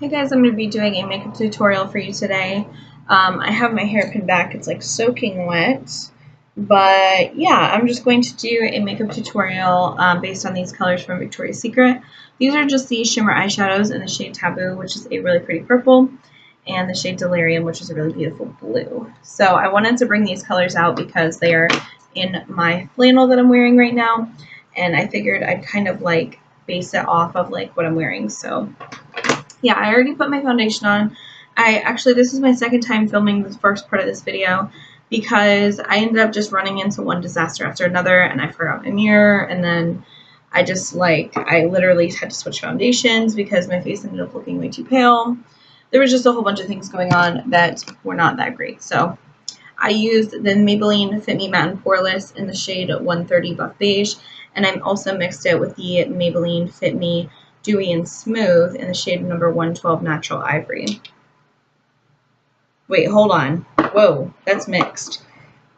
Hey guys, I'm going to be doing a makeup tutorial for you today. I have my hair pinned back. It's like soaking wet. But yeah, I'm just going to do a makeup tutorial based on these colors from Victoria's Secret. These are just the shimmer eyeshadows in the shade Taboo, which is a really pretty purple, and the shade Delirium, which is a really beautiful blue. So I wanted to bring these colors out because they are in my flannel that I'm wearing right now, and I figured I'd kind of like base it off of like what I'm wearing. So yeah, I already put my foundation on. This is my second time filming the first part of this video because I ended up just running into one disaster after another, and I forgot my mirror, and then I literally had to switch foundations because my face ended up looking way too pale. There was just a whole bunch of things going on that were not that great. So I used the Maybelline Fit Me Matte and Poreless in the shade 130 Buff Beige, and I also mixed it with the Maybelline Fit Me Dewy and Smooth in the shade number 112 Natural Ivory. Wait, hold on. Whoa, that's mixed.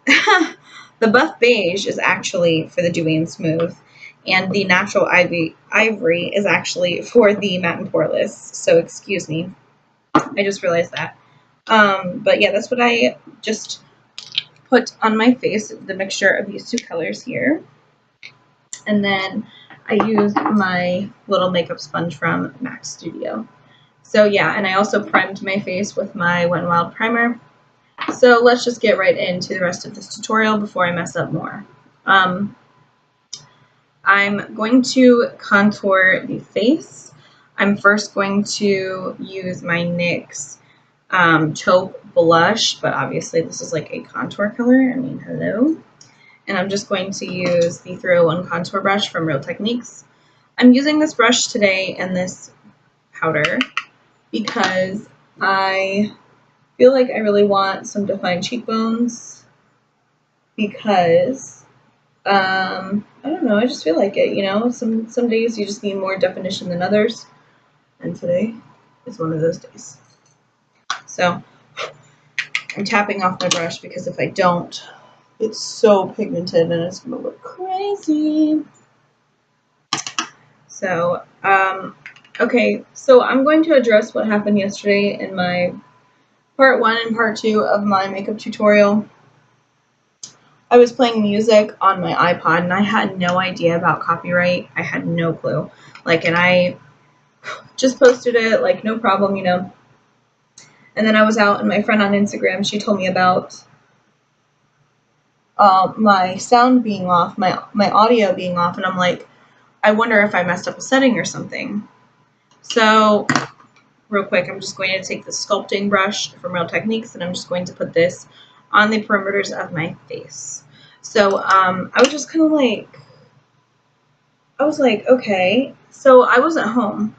The Buff Beige is actually for the Dewy and Smooth, and the Natural Ivory is actually for the Matte and Poreless. So excuse me. I just realized that. But yeah, that's what I just put on my face, the mixture of these two colors here. And then I used my little makeup sponge from MAC Studio. So yeah, and I also primed my face with my Wet n Wild primer. So let's just get right into the rest of this tutorial before I mess up more. I'm going to contour the face. I'm first going to use my NYX Taupe Blush, but obviously this is like a contour color. I mean, hello. And I'm just going to use the 301 contour brush from Real Techniques. I'm using this brush today and this powder because I feel like I really want some defined cheekbones because, I don't know, I just feel like it, you know? Some days you just need more definition than others, and today is one of those days. So I'm tapping off my brush because if I don't, it's so pigmented and it's gonna look crazy. So, okay, so I'm going to address what happened yesterday in my part 1 and part 2 of my makeup tutorial. I was playing music on my iPod and I had no idea about copyright. I had no clue. And I just posted it, no problem, you know. And then I was out and my friend on Instagram, she told me about my sound being off, my audio being off, and I'm like, I wonder if I messed up a setting or something. So real quick, I'm just going to take the sculpting brush from Real Techniques and I'm just going to put this on the perimeters of my face. So I was just kind of like, okay. So I wasn't home,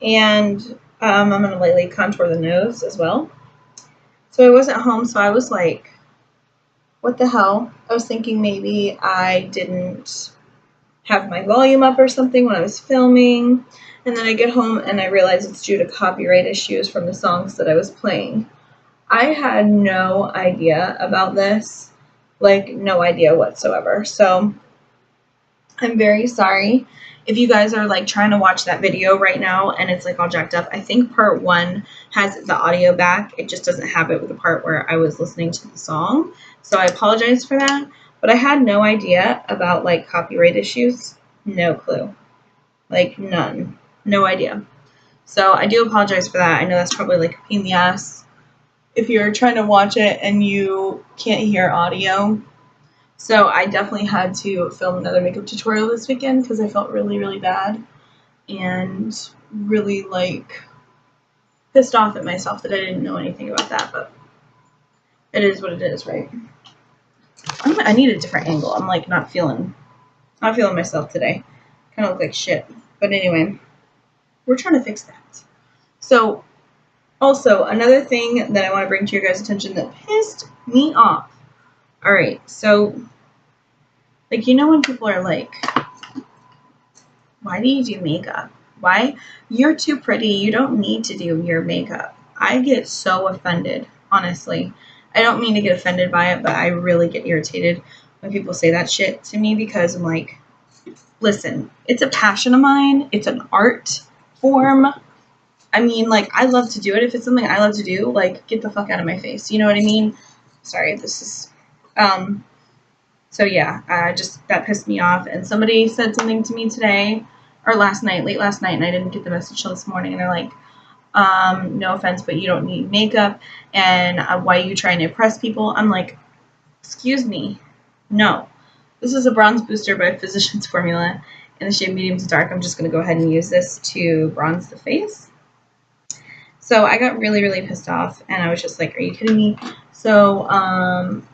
and I'm going to lightly contour the nose as well. So I wasn't home, so I was like, what the hell? I was thinking maybe I didn't have my volume up or something when I was filming, and then I get home and I realize it's due to copyright issues from the songs that I was playing. I had no idea about this, no idea whatsoever. So I'm very sorry if you guys are trying to watch that video right now and it's all jacked up. I think part 1 has the audio back. It just doesn't have it with the part where I was listening to the song. So I apologize for that. But I had no idea about copyright issues. No clue. None. No idea. So I do apologize for that. I know that's probably a pain in the ass if you're trying to watch it and you can't hear audio. So I definitely had to film another makeup tutorial this weekend because I felt really, really bad and really pissed off at myself that I didn't know anything about that, but it is what it is, right? I need a different angle. I'm not feeling myself today. Kind of look like shit. But anyway, we're trying to fix that. So also another thing that I want to bring to your guys' attention that pissed me off. All right, so you know when people are why do you do makeup? Why? You're too pretty. You don't need to do your makeup. I get so offended, honestly. I don't mean to get offended by it, but I really get irritated when people say that shit to me because I'm listen, it's a passion of mine. It's an art form. I mean, like, I love to do it. If it's something I love to do, like, get the fuck out of my face. You know what I mean? Sorry, this is, so yeah, that pissed me off. And somebody said something to me today, or last night, late last night, and I didn't get the message till this morning. And they're like, no offense, but you don't need makeup. And why are you trying to impress people? I'm like, excuse me, no. This is a bronze booster by Physicians Formula in the shade medium to dark. I'm just going to go ahead and use this to bronze the face. So I got really, really pissed off, and I was just like, are you kidding me? So,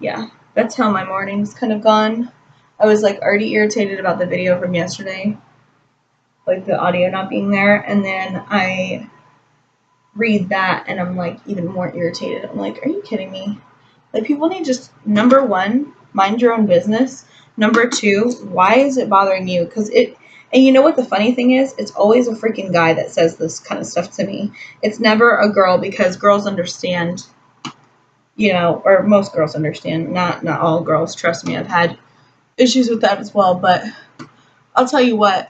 yeah, that's how my morning's kind of gone. I was, like, already irritated about the video from yesterday, like the audio not being there, and then I read that, and I'm, like, even more irritated. I'm like, are you kidding me? Like, people need just, number one, mind your own business. Number two, why is it bothering you? Because and you know what the funny thing is? It's always a freaking guy that says this kind of stuff to me. It's never a girl, because girls understand, you know, or most girls understand. Not all girls, trust me. I've had issues with that as well. But I'll tell you what,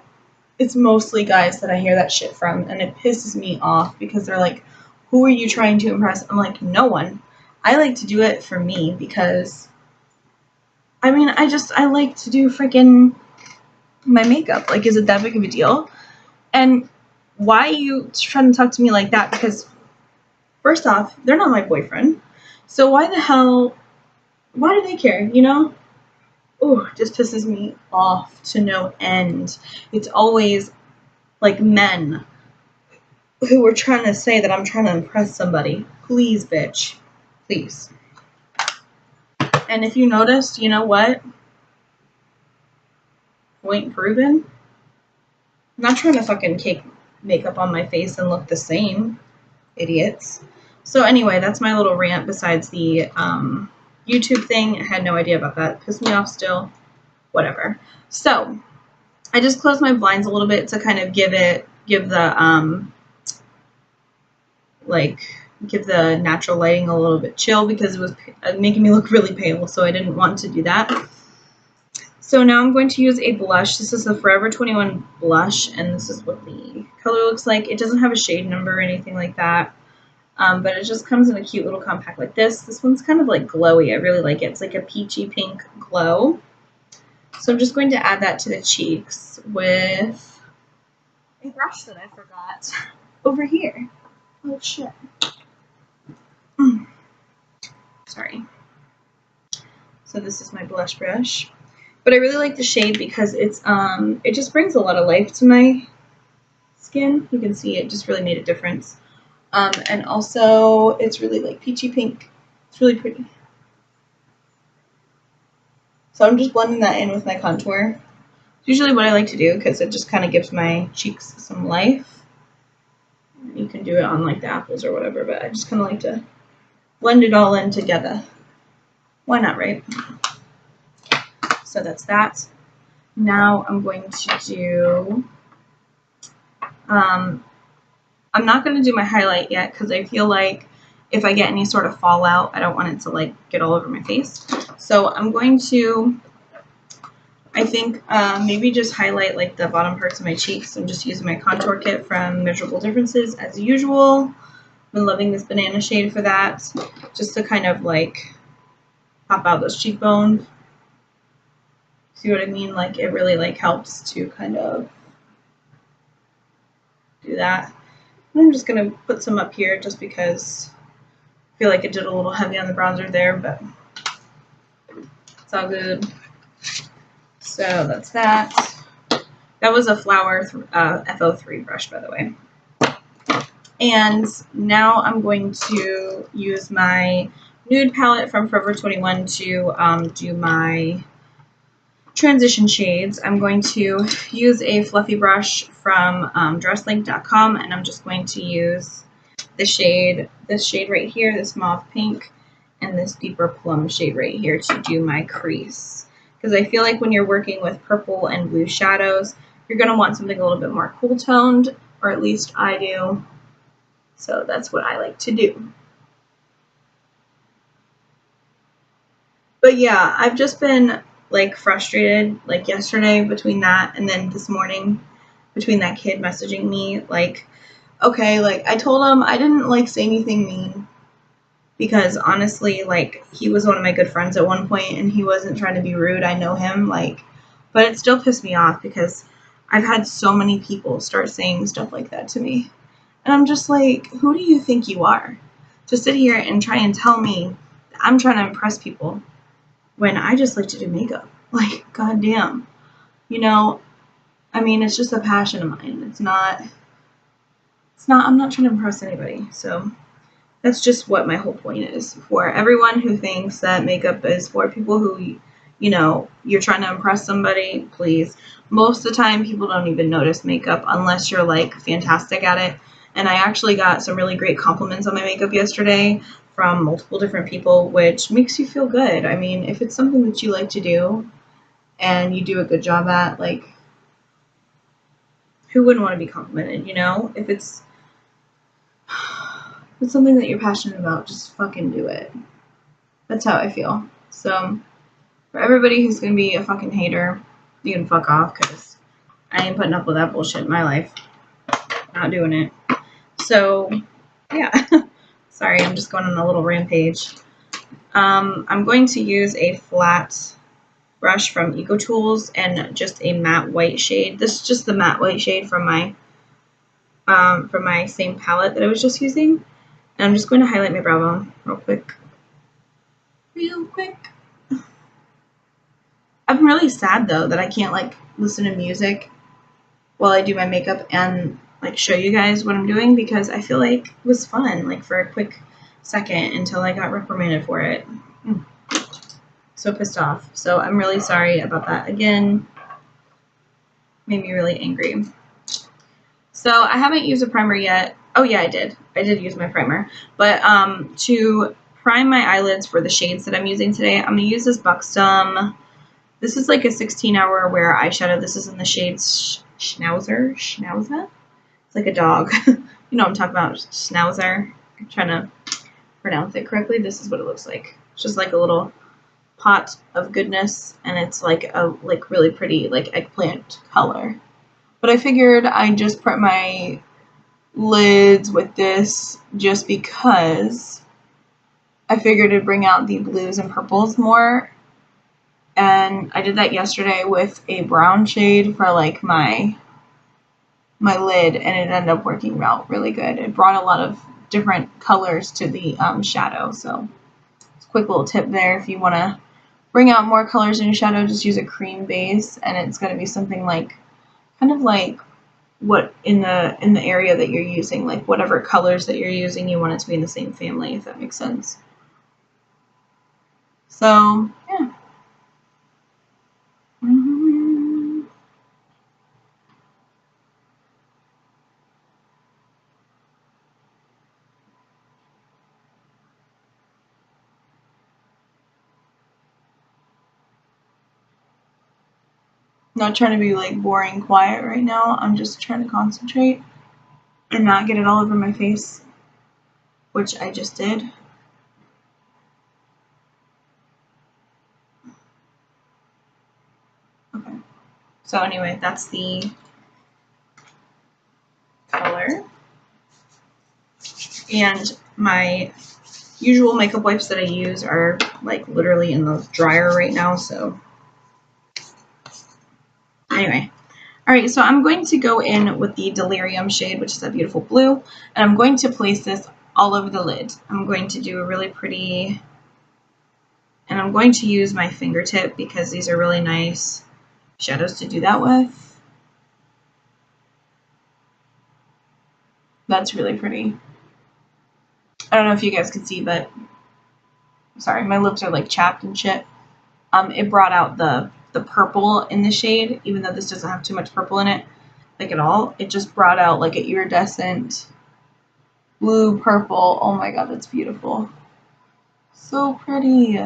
it's mostly guys that I hear that shit from, and it pisses me off because they're like, who are you trying to impress? I'm like, no one. I like to do it for me because, I mean, I like to do freaking my makeup. Like, is it that big of a deal? And why are you trying to talk to me like that? Because, first off, they're not my boyfriend. So why do they care, you know? Ooh, just pisses me off to no end. It's always, like, men who are trying to say that I'm trying to impress somebody. Please, bitch. Please. And if you noticed, you know what? Point proven. I'm not trying to fucking cake makeup on my face and look the same. Idiots. So anyway, that's my little rant besides the YouTube thing. I had no idea about that. Pissed me off still. Whatever. So I just closed my blinds a little bit to kind of give the natural lighting a little bit chill, because it was making me look really pale, so I didn't want to do that. So now I'm going to use a blush. This is the Forever 21 blush, and this is what the color looks like. It doesn't have a shade number or anything like that, but it just comes in a cute little compact like this. This one's kind of like glowy. I really like it. It's like a peachy pink glow. So I'm just going to add that to the cheeks with a brush that I forgot over here. Oh, shit. Sorry. So this is my blush brush. But I really like the shade because it's it just brings a lot of life to my skin. You can see it just really made a difference. And also it's really like peachy pink. It's really pretty. So I'm just blending that in with my contour. It's usually what I like to do because it just kind of gives my cheeks some life. You can do it on like the apples or whatever, but I just kind of like to blend it all in together. Why not, right? So that's that. Now I'm going to do, I'm not going to do my highlight yet because I feel like if I get any sort of fallout, I don't want it to like get all over my face. So I'm going to, I think, maybe just highlight like the bottom parts of my cheeks. I'm just using my contour kit from Measurable Differences as usual. I've been loving this banana shade for that, just to kind of like pop out those cheekbones. See what I mean? Like, it really like helps to kind of do that. And I'm just gonna put some up here just because I feel like it did a little heavy on the bronzer there, but it's all good. So that's that. That was a Flower FO3 brush, by the way. And now I'm going to use my nude palette from Forever 21 to do my transition shades. I'm going to use a fluffy brush from dresslink.com, and I'm just going to use this shade right here, this mauve pink, and this deeper plum shade right here to do my crease. Because I feel like when you're working with purple and blue shadows, you're going to want something a little bit more cool toned, or at least I do. So that's what I like to do. But yeah, I've just been like frustrated, like yesterday between that and then this morning between that kid messaging me like, okay, like, I told him I didn't, like, say anything mean because, honestly, like, he was one of my good friends at one point, and he wasn't trying to be rude. I know him, like, but it still pissed me off because I've had so many people start saying stuff like that to me. And I'm just like, who do you think you are? To sit here and try and tell me that I'm trying to impress people when I just like to do makeup. Like, goddamn. You know, I mean, it's just a passion of mine. I'm not trying to impress anybody. So that's just what my whole point is. For everyone who thinks that makeup is for people who, you know, you're trying to impress somebody, please. Most of the time, people don't even notice makeup unless you're, like, fantastic at it. And I actually got some really great compliments on my makeup yesterday from multiple different people, which makes you feel good. I mean, if it's something that you like to do and you do a good job at, like, who wouldn't want to be complimented, you know? If it's something that you're passionate about, just fucking do it. That's how I feel. So, for everybody who's gonna be a fucking hater, you can fuck off, because I ain't putting up with that bullshit in my life. Not doing it. So, yeah. Sorry, I'm just going on a little rampage. I'm going to use a flat brush from EcoTools and just a matte white shade. This is just the matte white shade from my same palette that I was just using. And I'm just going to highlight my brow bone real quick. Real quick. I'm really sad, though, that I can't, like, listen to music while I do my makeup and, like, show you guys what I'm doing, because I feel like it was fun, like, for a quick second until I got reprimanded for it. So pissed off. So I'm really sorry about that. Again, made me really angry. So I haven't used a primer yet. Oh, yeah, I did. I did use my primer. But to prime my eyelids for the shades that I'm using today, I'm going to use this Buxom. This is like a 16-hour wear eyeshadow. This is in the shade Schnauzer. Schnauzer? It's like a dog. You know what I'm talking about. Schnauzer. I'm trying to pronounce it correctly. This is what it looks like. It's just like a little pot of goodness, and it's like a really pretty like eggplant color. But I figured I'd just prep my lids with this just because I figured it'd bring out the blues and purples more. And I did that yesterday with a brown shade for like my lid, and it ended up working out really good. It brought a lot of different colors to the shadow. So it's a quick little tip there. If you want to bring out more colors in your shadow, just use a cream base, and it's going to be something like kind of like what in the area that you're using, like whatever colors that you're using, you want it to be in the same family, if that makes sense. So yeah. Not trying to be like boring quiet right now. I'm just trying to concentrate and not get it all over my face, which I just did. Okay. So anyway, that's the color. And my usual makeup wipes that I use are like literally in the dryer right now, so anyway. Alright, so I'm going to go in with the Delirium shade, which is a beautiful blue, and I'm going to place this all over the lid. I'm going to do a really pretty, and I'm going to use my fingertip because these are really nice shadows to do that with. That's really pretty. I don't know if you guys can see, but sorry, my lips are like chapped and shit. It brought out the purple in the shade, even though this doesn't have too much purple in it, like at all. It just brought out like an iridescent blue purple. Oh my god, that's beautiful. So pretty.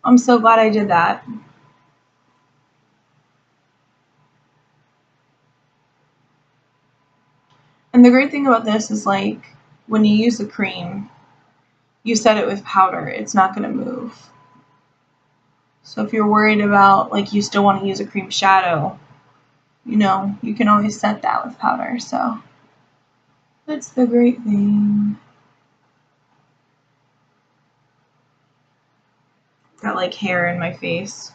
I'm so glad I did that. And the great thing about this is, like, when you use the cream, you set it with powder. It's not going to move. So if you're worried about, like, you still want to use a cream shadow, you know, you can always set that with powder. So That's the great thing. Got like hair in my face.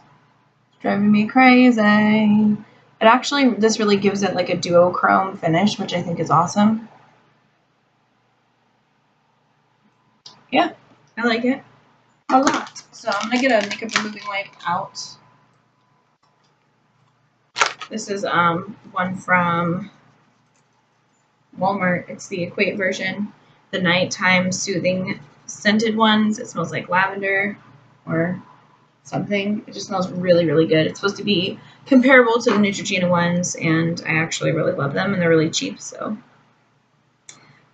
It's driving me crazy. It actually, this really gives it like a duochrome finish, which I think is awesome. Yeah, I like it a lot. So I'm gonna get a makeup removing wipe out. This is one from Walmart. It's the Equate version, the nighttime soothing scented ones. It smells like lavender or something. It just smells really, really good. It's supposed to be comparable to the Neutrogena ones, and I actually really love them, and they're really cheap, so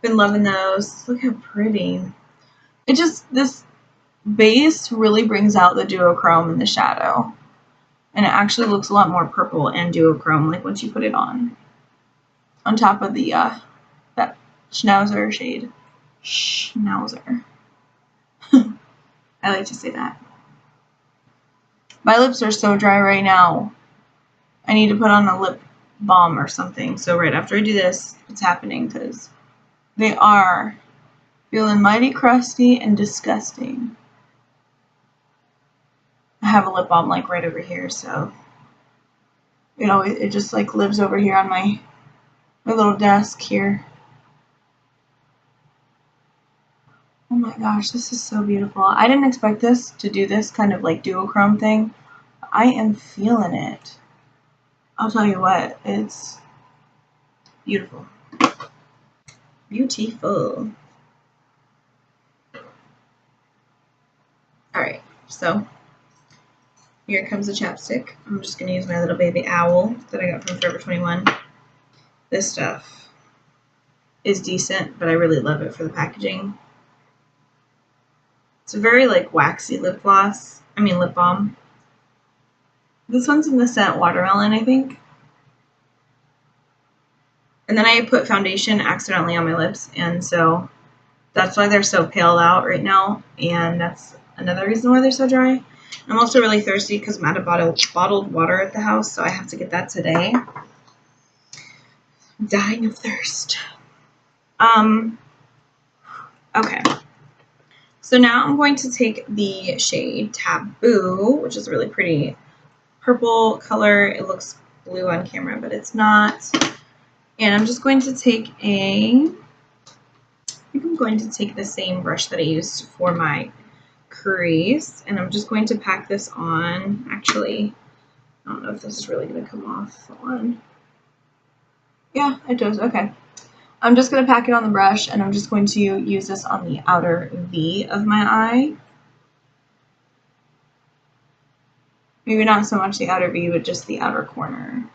been loving those. Look how pretty. It just, this base really brings out the duochrome in the shadow, and it actually looks a lot more purple and duochrome like once you put it on top of the that schnauzer shade. Schnauzer. I like to say that. My lips are so dry right now. I need to put on a lip balm or something. So right after I do this, it's happening because they are feeling mighty crusty and disgusting. I have a lip balm like right over here, so it just like lives over here on my little desk here. Oh my gosh, this is so beautiful. I didn't expect this to do this kind of like duochrome thing. I am feeling it. I'll tell you what, it's beautiful. Beautiful. Alright, so here comes the chapstick. I'm just going to use my little baby owl that I got from Forever 21. This stuff is decent, but I really love it for the packaging. It's a very like waxy lip balm. This one's in the scent Watermelon, I think. And then I put foundation accidentally on my lips, and so that's why they're so paled out right now, and that's another reason why they're so dry. I'm also really thirsty because I'm out of bottled water at the house, so I have to get that today. I'm dying of thirst. Okay. So now I'm going to take the shade Taboo, which is a really pretty purple color. It looks blue on camera, but it's not. And I'm just going to take I think I'm going to take the same brush that I used for my crease, and I'm just going to pack this on. Actually, I don't know if this is really going to come off on. Yeah, it does. Okay. I'm just going to pack it on the brush, and I'm just going to use this on the outer V of my eye. Maybe not so much the outer V, but just the outer corner.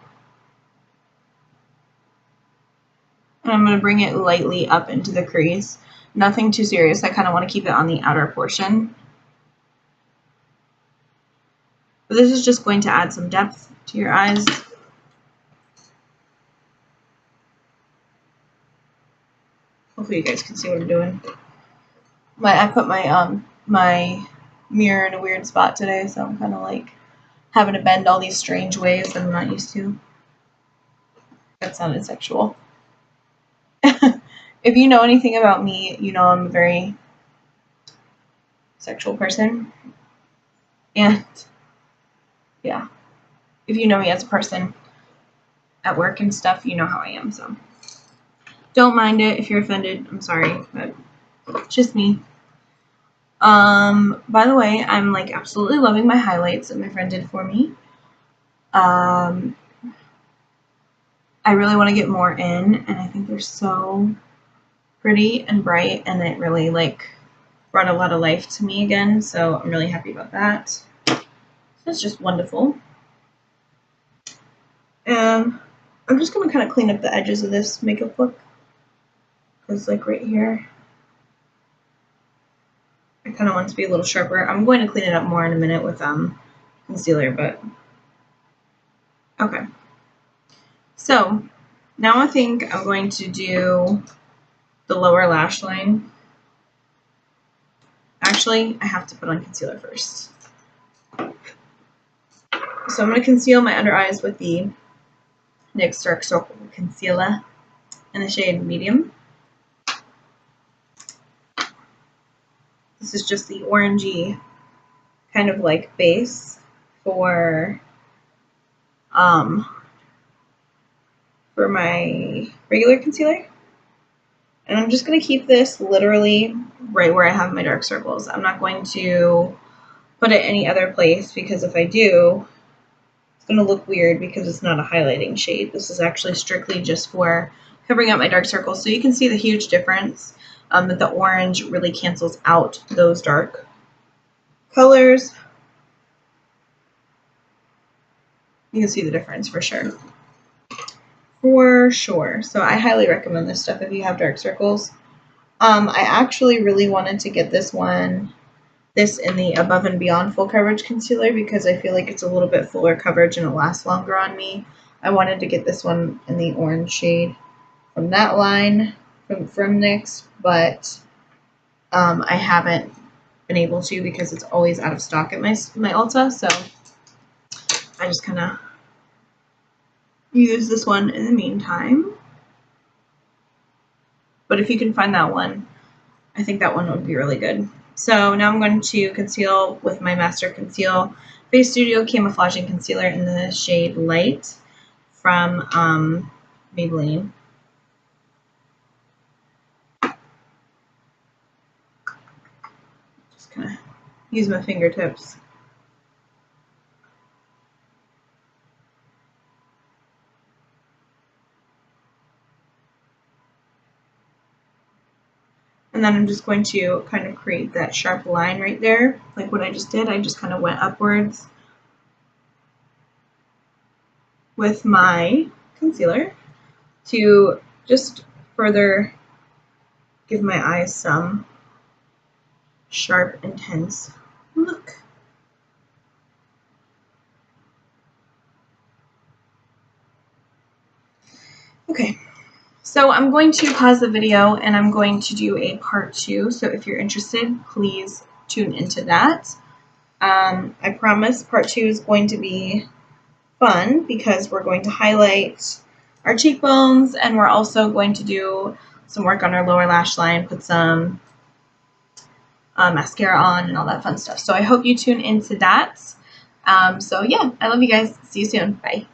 And I'm going to bring it lightly up into the crease. Nothing too serious. I kind of want to keep it on the outer portion. But this is just going to add some depth to your eyes. Hopefully you guys can see what I'm doing. I put my my mirror in a weird spot today, so I'm kind of like having to bend all these strange ways that I'm not used to. That sounded sexual. If you know anything about me, you know I'm a very sexual person. And yeah, if you know me as a person at work and stuff, you know how I am, so don't mind it if you're offended. I'm sorry, but it's just me. By the way, I'm like absolutely loving my highlights that my friend did for me. I really want to get more in, and I think they're so pretty and bright, and it really like brought a lot of life to me again, so I'm really happy about that. So it's just wonderful. And I'm just going to kind of clean up the edges of this makeup look, because like right here, I kind of want it to be a little sharper. I'm going to clean it up more in a minute with concealer, but okay. So now I think I'm going to do the lower lash line. Actually, I have to put on concealer first. So I'm going to conceal my under eyes with the NYX Dark Circle Concealer in the shade Medium. This is just the orangey kind of like base for my regular concealer. And I'm just going to keep this literally right where I have my dark circles. I'm not going to put it any other place because if I do, it's going to look weird because it's not a highlighting shade. This is actually strictly just for covering up my dark circles. So you can see the huge difference that the orange really cancels out those dark colors. You can see the difference for sure. For sure. So I highly recommend this stuff if you have dark circles. I actually really wanted to get this in the Above and Beyond Full Coverage Concealer because I feel like it's a little bit fuller coverage and it lasts longer on me. I wanted to get this one in the orange shade from that line from NYX, but I haven't been able to because it's always out of stock at my Ulta, so I just kind of use this one in the meantime. But if you can find that one, I think that one would be really good. So now I'm going to conceal with my Master Conceal Face Studio Camouflaging Concealer in the shade Light from Maybelline. Just kind of use my fingertips. And then I'm just going to kind of create that sharp line right there, like what I just did. I just kind of went upwards with my concealer to just further give my eyes some sharp, intense look. Okay. So I'm going to pause the video and I'm going to do a part 2. So if you're interested, please tune into that. I promise part 2 is going to be fun because we're going to highlight our cheekbones and we're also going to do some work on our lower lash line, put some mascara on and all that fun stuff. So I hope you tune into that. So yeah, I love you guys. See you soon. Bye.